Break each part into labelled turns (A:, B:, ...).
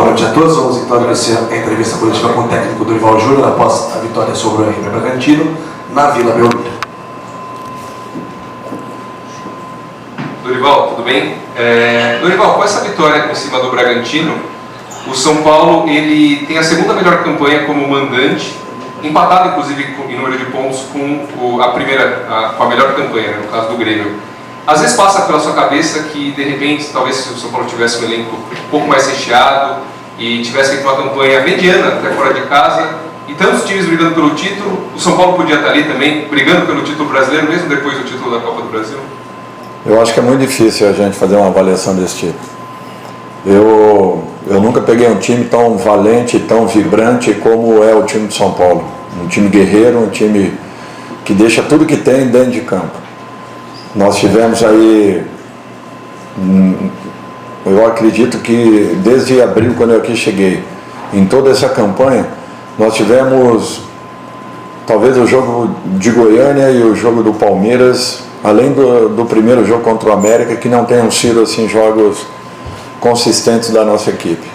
A: noite a todos. Vamos então iniciar a entrevista coletiva com o técnico Dorival Júnior após a vitória sobre o RB Bragantino na Vila Belmiro.
B: Dorival, tudo bem? Dorival, com essa vitória em cima do Bragantino, o São Paulo ele tem a segunda melhor campanha como mandante, empatado inclusive em número de pontos com a melhor campanha, no caso do Grêmio. Às vezes passa pela sua cabeça que, de repente, talvez se o São Paulo tivesse um elenco um pouco mais recheado e tivesse feito uma campanha mediana até fora de casa, e tantos times brigando pelo título, o São Paulo podia estar ali também, brigando pelo título brasileiro, mesmo depois do título da Copa do Brasil?
C: Eu acho que é muito difícil a gente fazer uma avaliação desse tipo. Eu nunca peguei um time tão valente, tão vibrante como é o time de São Paulo. Um time guerreiro, um time que deixa tudo que tem dentro de campo. Nós tivemos aí, eu acredito que desde abril, quando eu aqui cheguei, em toda essa campanha, nós tivemos talvez o jogo de Goiânia e o jogo do Palmeiras, além do primeiro jogo contra o América, que não tenham sido assim jogos consistentes da nossa equipe.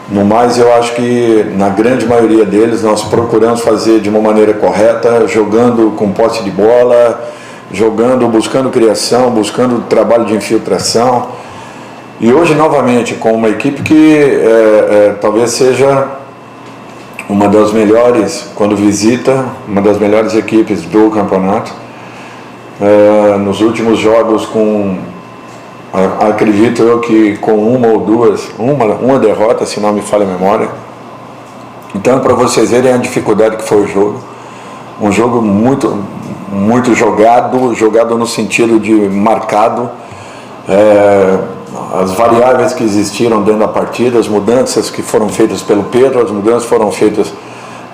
C: No mais, eu acho que na grande maioria deles nós procuramos fazer de uma maneira correta, jogando com posse de bola, buscando criação, buscando trabalho de infiltração. E hoje, novamente, com uma equipe que talvez seja uma das melhores, quando visita, uma das melhores equipes do campeonato. Nos últimos jogos, acredito eu que com uma ou duas, uma derrota, se não me falha a memória. Então, para vocês verem a dificuldade que foi o jogo. Um jogo muito jogado no sentido de marcado, as variáveis que existiram dentro da partida, as mudanças que foram feitas pelo Pedro, as mudanças foram feitas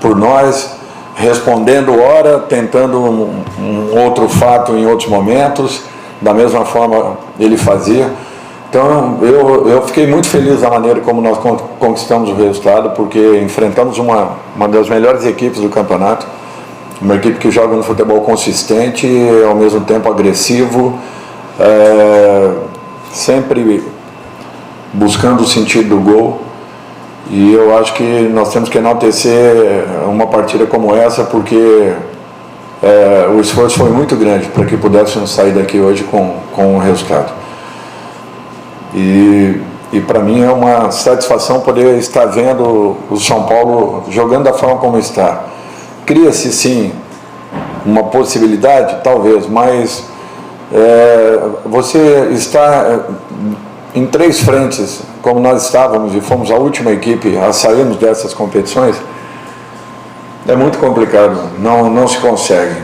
C: por nós, respondendo ora, tentando um outro fato em outros momentos, da mesma forma ele fazia. Então eu fiquei muito feliz da maneira como nós conquistamos o resultado, porque enfrentamos uma das melhores equipes do campeonato, uma equipe que joga no futebol consistente, ao mesmo tempo agressivo, sempre buscando o sentido do gol. E eu acho que nós temos que enaltecer uma partida como essa, porque o esforço foi muito grande para que pudéssemos sair daqui hoje com o resultado. E para mim é uma satisfação poder estar vendo o São Paulo jogando da forma como está. Cria-se sim uma possibilidade, talvez, mas você está em três frentes, como nós estávamos e fomos a última equipe a sairmos dessas competições, é muito complicado, não se consegue.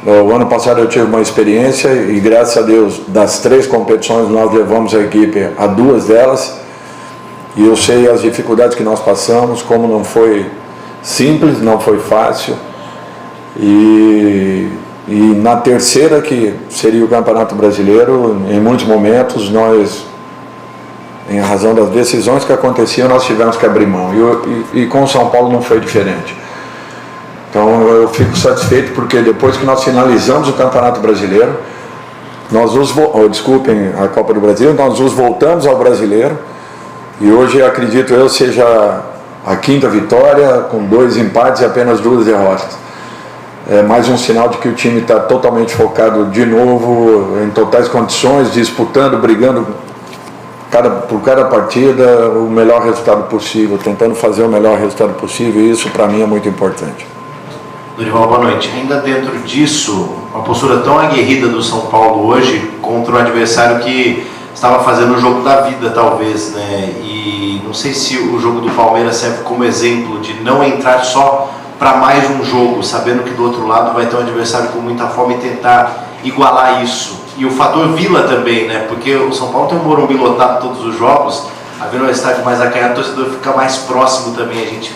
C: O ano passado eu tive uma experiência e, graças a Deus, das três competições nós levamos a equipe a duas delas, e eu sei as dificuldades que nós passamos, como não foi simples, não foi fácil, e na terceira, que seria o Campeonato Brasileiro, em muitos momentos nós, em razão das decisões que aconteciam, nós tivemos que abrir mão, e com o São Paulo não foi diferente. Então eu fico satisfeito porque depois que nós finalizamos o Campeonato Brasileiro, desculpem, a Copa do Brasil, nós nos voltamos ao Brasileiro, e hoje acredito eu seja a quinta vitória, com 2 empates e apenas 2 derrotas. É mais um sinal de que o time está totalmente focado de novo, em totais condições, disputando, brigando por cada partida o melhor resultado possível, tentando fazer o melhor resultado possível, e isso para mim é muito importante.
D: Dorival, boa noite. Ainda dentro disso, uma postura tão aguerrida do São Paulo hoje contra um adversário que estava fazendo o jogo da vida, talvez, né? E não sei se o jogo do Palmeiras serve como exemplo de não entrar só para mais um jogo, sabendo que do outro lado vai ter um adversário com muita fome e tentar igualar isso. E o fator Vila também, né? Porque o São Paulo tem um Morumbi lotado todos os jogos, havendo um estádio mais acanhado, o torcedor fica mais próximo também. A gente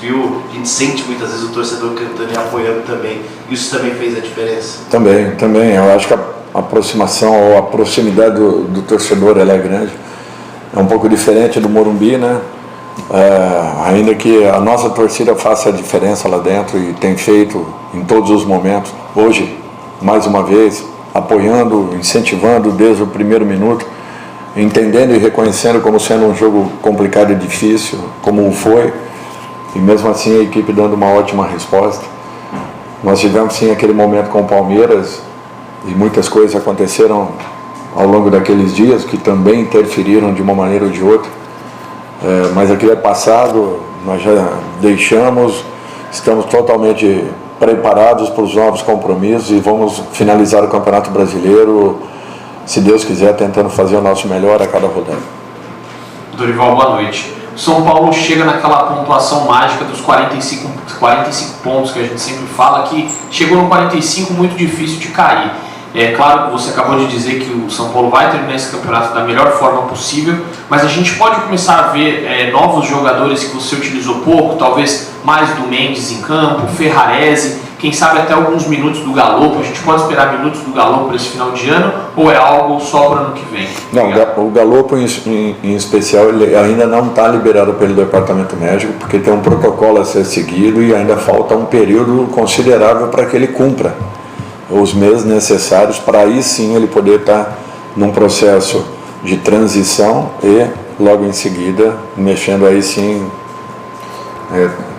D: sente muitas vezes o torcedor cantando e apoiando também. Isso também fez a diferença?
C: Também. Eu acho que a aproximação ou a proximidade do torcedor ela é grande. É um pouco diferente do Morumbi, né? Ainda que a nossa torcida faça a diferença lá dentro, e tem feito em todos os momentos. Hoje, mais uma vez, apoiando, incentivando desde o primeiro minuto. entendendo e reconhecendo como sendo um jogo complicado e difícil, como foi, e mesmo assim a equipe dando uma ótima resposta. Nós tivemos sim aquele momento com o Palmeiras e muitas coisas aconteceram ao longo daqueles dias que também interferiram de uma maneira ou de outra, mas aquilo é passado, nós já deixamos, estamos totalmente preparados para os novos compromissos e vamos finalizar o Campeonato Brasileiro, se Deus quiser, tentando fazer o nosso melhor a cada rodada.
E: Dorival, boa noite. O São Paulo chega naquela pontuação mágica dos 45 pontos que a gente sempre fala, que chegou no 45 muito difícil de cair. É claro que você acabou de dizer que o São Paulo vai terminar esse campeonato da melhor forma possível, mas a gente pode começar a ver novos jogadores que você utilizou pouco, talvez mais do Mendes em campo, Ferrarese, quem sabe até alguns minutos do Galopo. A gente pode esperar minutos do Galopo para esse final de ano, ou é algo só para ano que vem?
C: Não, o Galopo em especial, ele ainda não está liberado pelo departamento médico, porque tem um protocolo a ser seguido e ainda falta um período considerável para que ele cumpra os meses necessários para aí sim ele poder estar num processo de transição e logo em seguida mexendo aí sim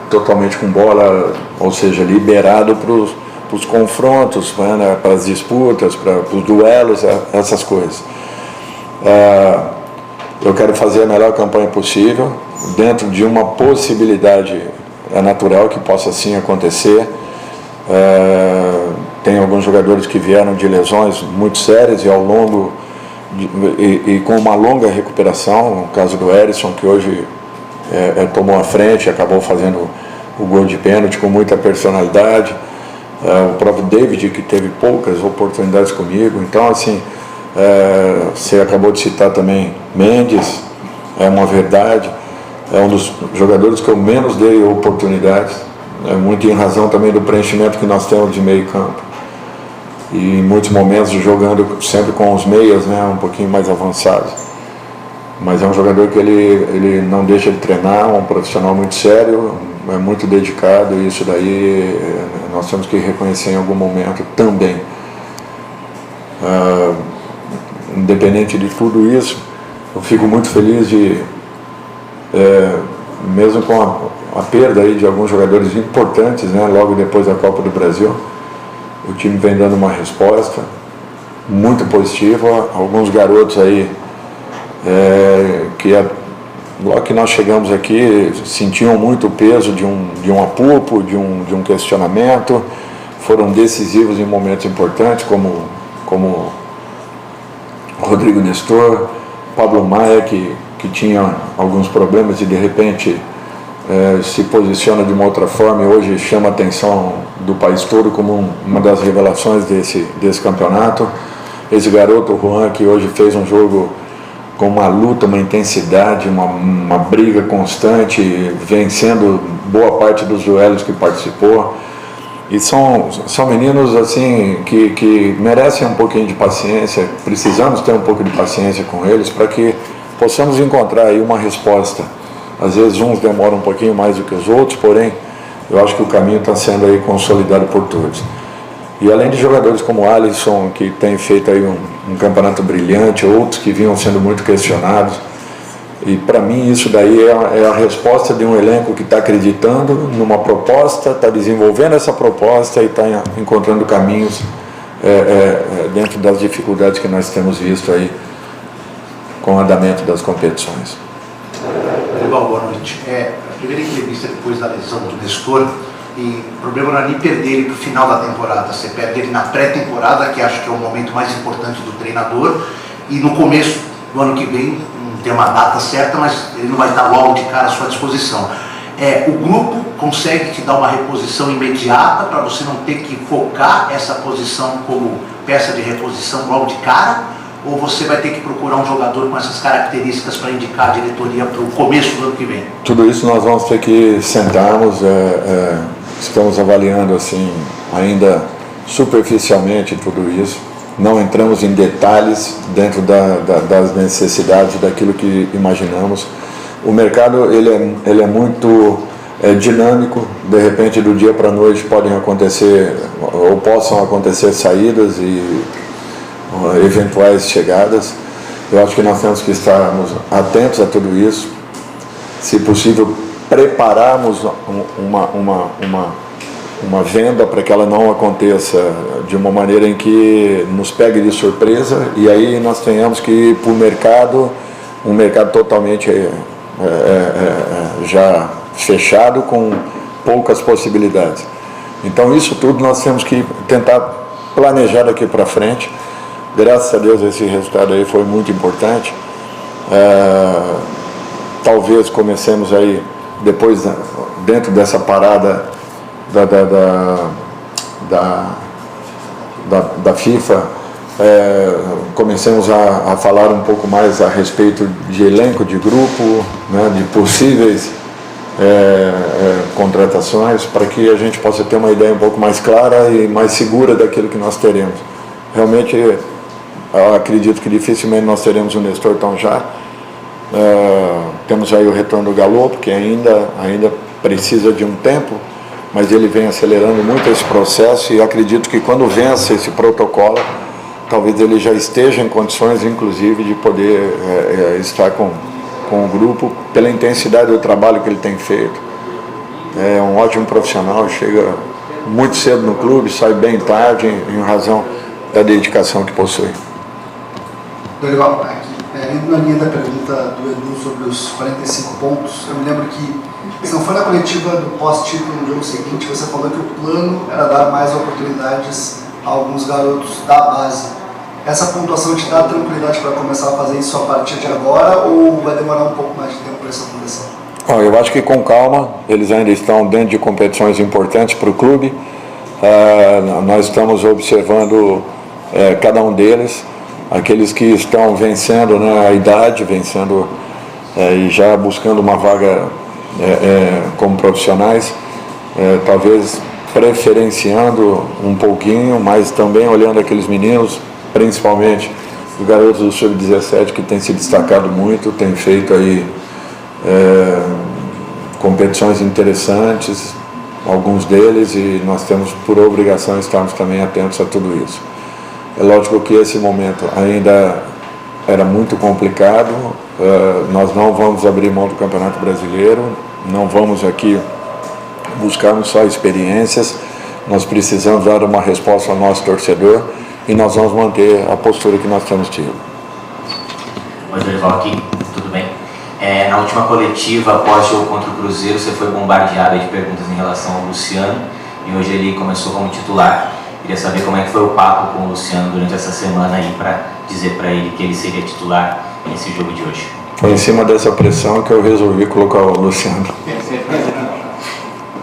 C: totalmente com bola, ou seja, liberado para os confrontos, né, para as disputas, para os duelos, essas coisas. Eu quero fazer a melhor campanha possível, dentro de uma possibilidade natural que possa sim acontecer. Tem alguns jogadores que vieram de lesões muito sérias e ao longo e com uma longa recuperação, o caso do Erisson, que hoje tomou a frente, acabou fazendo o gol de pênalti com muita personalidade, o próprio David, que teve poucas oportunidades comigo. Então assim, você acabou de citar também Mendes, é uma verdade, é um dos jogadores que eu menos dei oportunidades, muito em razão também do preenchimento que nós temos de meio campo. E em muitos momentos jogando sempre com os meias, né, um pouquinho mais avançados. Mas é um jogador que ele não deixa de treinar, um profissional muito sério, é muito dedicado, e isso daí nós temos que reconhecer em algum momento também. Independente de tudo isso, eu fico muito feliz de, mesmo com a perda aí de alguns jogadores importantes, né, logo depois da Copa do Brasil, o time vem dando uma resposta muito positiva. Alguns garotos aí que logo que nós chegamos aqui sentiam muito o peso de um apurpo, de um questionamento, foram decisivos em momentos importantes, como Rodrigo Nestor, Pablo Maia, que tinha alguns problemas e de repente se posiciona de uma outra forma e hoje chama a atenção do país todo como uma das revelações desse campeonato. Esse garoto Juan, que hoje fez um jogo com uma luta, uma intensidade, uma briga constante, vencendo boa parte dos duelos que participou. E são meninos assim que merecem um pouquinho de paciência, precisamos ter um pouco de paciência com eles para que possamos encontrar aí uma resposta. Às vezes uns demoram um pouquinho mais do que os outros, porém eu acho que o caminho está sendo aí consolidado por todos. E além de jogadores como o Alisson, que tem feito aí um campeonato brilhante, outros que vinham sendo muito questionados, e para mim isso daí é a resposta de um elenco que está acreditando numa proposta, está desenvolvendo essa proposta e está encontrando caminhos dentro das dificuldades que nós temos visto aí com o andamento das competições.
F: Boa noite. A primeira entrevista depois da lesão do Nestor, e o problema não é nem perder ele para o final da temporada, você perde ele na pré-temporada, que acho que é o momento mais importante do treinador, e no começo do ano que vem, não tem uma data certa, mas ele não vai estar logo de cara à sua disposição. O grupo consegue te dar uma reposição imediata para você não ter que focar essa posição como peça de reposição logo de cara? Ou você vai ter que procurar um jogador com essas características para indicar a diretoria para o começo do ano que vem?
C: Tudo isso nós vamos ter que sentarmos, estamos avaliando assim, ainda superficialmente tudo isso, não entramos em detalhes dentro das necessidades, daquilo que imaginamos. O mercado ele é muito dinâmico, de repente do dia para a noite podem acontecer, ou possam acontecer saídas e eventuais chegadas. Eu acho que nós temos que estarmos atentos a tudo isso, se possível prepararmos uma venda para que ela não aconteça de uma maneira em que nos pegue de surpresa e aí nós tenhamos que ir para o mercado, um mercado totalmente já fechado, com poucas possibilidades. Então isso tudo nós temos que tentar planejar daqui para frente. Graças a Deus esse resultado aí foi muito importante. Talvez comecemos aí, depois, dentro dessa parada da FIFA, comecemos a falar um pouco mais a respeito de elenco de grupo, né, de possíveis contratações, para que a gente possa ter uma ideia um pouco mais clara e mais segura daquilo que nós teremos. Realmente, eu acredito que dificilmente nós teremos o Nestor tão já. Temos aí o retorno do Galopo, que ainda precisa de um tempo, mas ele vem acelerando muito esse processo e acredito que quando vença esse protocolo, talvez ele já esteja em condições, inclusive, de poder estar com o grupo, pela intensidade do trabalho que ele tem feito. É um ótimo profissional, chega muito cedo no clube, sai bem tarde, em razão da dedicação que possui.
G: Dorival, indo na linha da pergunta do Edu sobre os 45 pontos, eu me lembro que, se não foi na coletiva do pós-título no jogo seguinte, você falou que o plano era dar mais oportunidades a alguns garotos da base. Essa pontuação te dá tranquilidade para começar a fazer isso a partir de agora ou vai demorar um pouco mais de tempo para isso acontecer?
C: Eu acho que com calma, eles ainda estão dentro de competições importantes para o clube. Nós estamos observando cada um deles, aqueles que estão vencendo, né, a idade, vencendo e já buscando uma vaga como profissionais, talvez preferenciando um pouquinho, mas também olhando aqueles meninos, principalmente os garotos do Sub-17 que têm se destacado muito, têm feito aí competições interessantes, alguns deles, e nós temos por obrigação estarmos também atentos a tudo isso. É lógico que esse momento ainda era muito complicado, nós não vamos abrir mão do Campeonato Brasileiro, não vamos aqui buscarmos só experiências, nós precisamos dar uma resposta ao nosso torcedor e nós vamos manter a postura que nós temos tido.
H: Oi, Dorival, aqui, tudo bem? Na última coletiva, após o jogo contra o Cruzeiro, você foi bombardeado de perguntas em relação ao Luciano e hoje ele começou como titular. Queria saber como é que foi o papo com o Luciano durante essa semana aí para dizer para ele que ele seria titular nesse jogo de hoje.
C: Foi em cima dessa pressão que eu resolvi colocar o Luciano.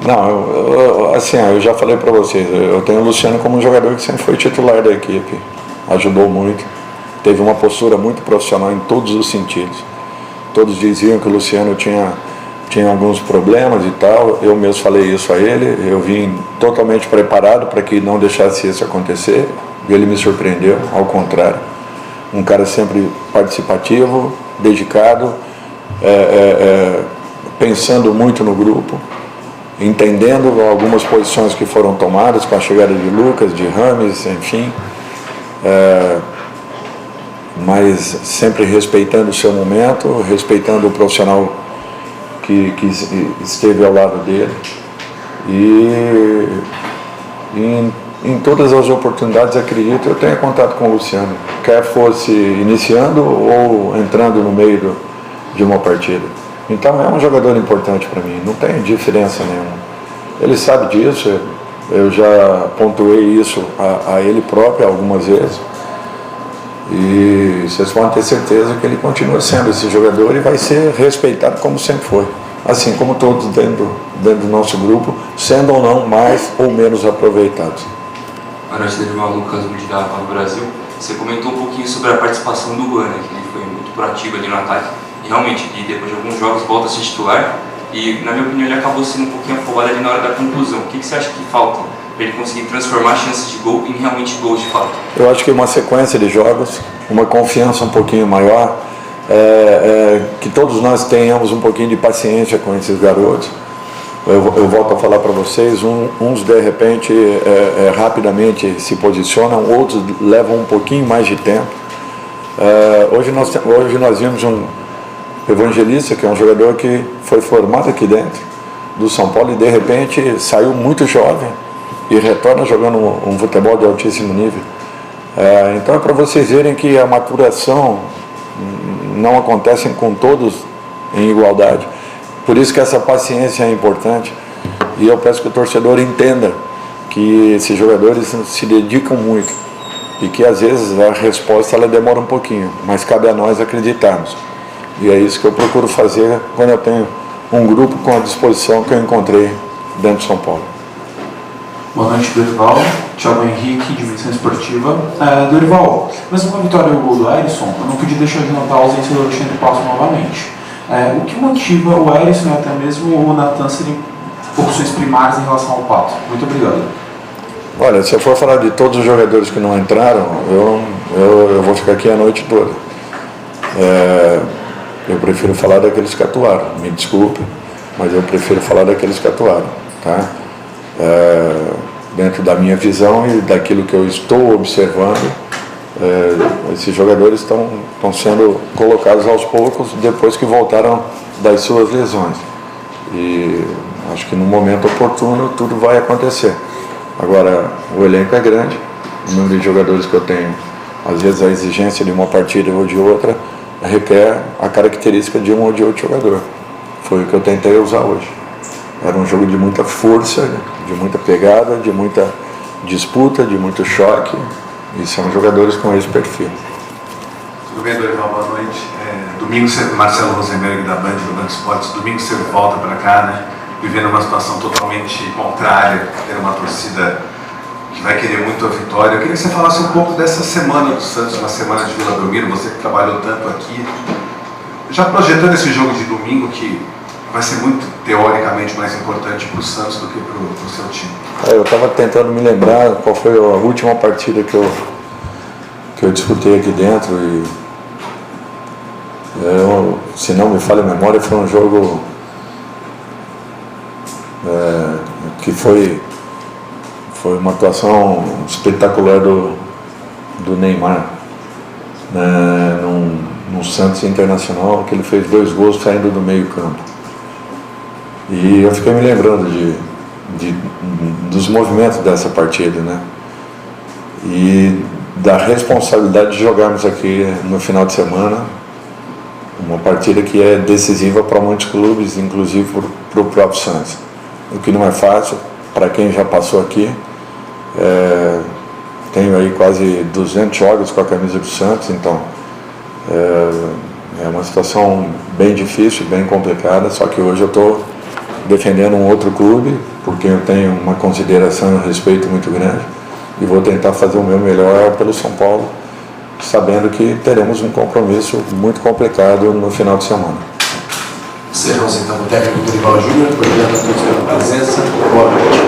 C: Não, eu já falei para vocês, eu tenho o Luciano como um jogador que sempre foi titular da equipe, ajudou muito, teve uma postura muito profissional em todos os sentidos. Todos diziam que o Luciano tinha alguns problemas e tal, eu mesmo falei isso a ele, eu vim totalmente preparado para que não deixasse isso acontecer, e ele me surpreendeu, ao contrário. Um cara sempre participativo, dedicado, pensando muito no grupo, entendendo algumas posições que foram tomadas com a chegada de Lucas, de Rames, enfim, mas sempre respeitando o seu momento, respeitando o profissional que esteve ao lado dele, e em todas as oportunidades, acredito, eu tenho contato com o Luciano, quer fosse iniciando ou entrando no meio de uma partida. Então é um jogador importante para mim, não tem diferença nenhuma. Ele sabe disso, eu já pontuei isso a ele próprio algumas vezes. E vocês podem ter certeza que ele continua sendo esse jogador e vai ser respeitado como sempre foi. Assim como todos dentro do nosso grupo, sendo ou não mais ou menos aproveitados.
I: Boa noite, Dorival. Lucas Budi da Copa do Brasil. Você comentou um pouquinho sobre a participação do Luan, né, que ele foi muito proativo ali no ataque. E realmente, depois de alguns jogos, volta a ser titular. E, na minha opinião, ele acabou sendo um pouquinho afobado ali na hora da conclusão. O que você acha que falta para ele conseguir transformar chances de gol em realmente gols de fato?
C: Eu acho que uma sequência de jogos, uma confiança um pouquinho maior, que todos nós tenhamos um pouquinho de paciência com esses garotos. Eu volto a falar para vocês, uns de repente rapidamente se posicionam, outros levam um pouquinho mais de tempo. Hoje nós vimos um Evangelista, que é um jogador que foi formado aqui dentro do São Paulo e de repente saiu muito jovem e retorna jogando um futebol de altíssimo nível. Então é para vocês verem que a maturação não acontece com todos em igualdade. Por isso que essa paciência é importante e eu peço que o torcedor entenda que esses jogadores se dedicam muito e que às vezes a resposta ela demora um pouquinho, mas cabe a nós acreditarmos. E é isso que eu procuro fazer quando eu tenho um grupo com a disposição que eu encontrei dentro de São Paulo.
J: Boa noite, Dorival. Thiago Henrique, Dimensão Esportiva. Dorival, mesmo com a vitória e o gol do Erisson, eu não podia deixar de notar a ausência do Alexandre Passo novamente. O que motiva o Erisson e até mesmo o Natan serem opções primárias em relação ao Pato? Muito obrigado.
C: Olha, se eu for falar de todos os jogadores que não entraram, eu vou ficar aqui a noite toda. Eu prefiro falar daqueles que atuaram, me desculpe, mas eu prefiro falar daqueles que atuaram, tá? Dentro da minha visão e daquilo que eu estou observando, esses jogadores estão sendo colocados aos poucos depois que voltaram das suas lesões. E acho que no momento oportuno tudo vai acontecer. Agora, o elenco é grande, o número de jogadores que eu tenho, às vezes a exigência de uma partida ou de outra requer a característica de um ou de outro jogador. Foi o que eu tentei usar hoje. Era um jogo de muita força, de muita pegada, de muita disputa, de muito choque, e são jogadores com esse perfil.
A: Tudo bem, Dorival? Boa noite. Domingo, Marcelo Rosenberg da Band, do Band Esportes, domingo você volta para cá, né? Vivendo uma situação totalmente contrária, ter uma torcida que vai querer muito a vitória. Eu queria que você falasse um pouco dessa semana do Santos, uma semana de Vila Belmiro, você que trabalhou tanto aqui, já projetando esse jogo de domingo que vai ser muito, teoricamente, mais importante para o Santos do que para o seu time.
C: Eu estava tentando me lembrar qual foi a última partida que eu disputei aqui dentro e se não me falha a memória, foi um jogo que foi uma atuação espetacular do Neymar, né, num Santos Internacional, que ele fez 2 gols saindo do meio campo. E eu fiquei me lembrando dos movimentos dessa partida, né? E da responsabilidade de jogarmos aqui no final de semana uma partida que é decisiva para muitos clubes, inclusive para o próprio Santos. O que não é fácil para quem já passou aqui. Tenho aí quase 200 jogos com a camisa do Santos, então é uma situação bem difícil, bem complicada, só que hoje eu estou defendendo um outro clube, porque eu tenho uma consideração e um respeito muito grande, e vou tentar fazer o meu melhor pelo São Paulo, sabendo que teremos um compromisso muito complicado no final de semana.
A: Sejam então o técnico Dorival Júnior, obrigado a todos pela presença, boa noite.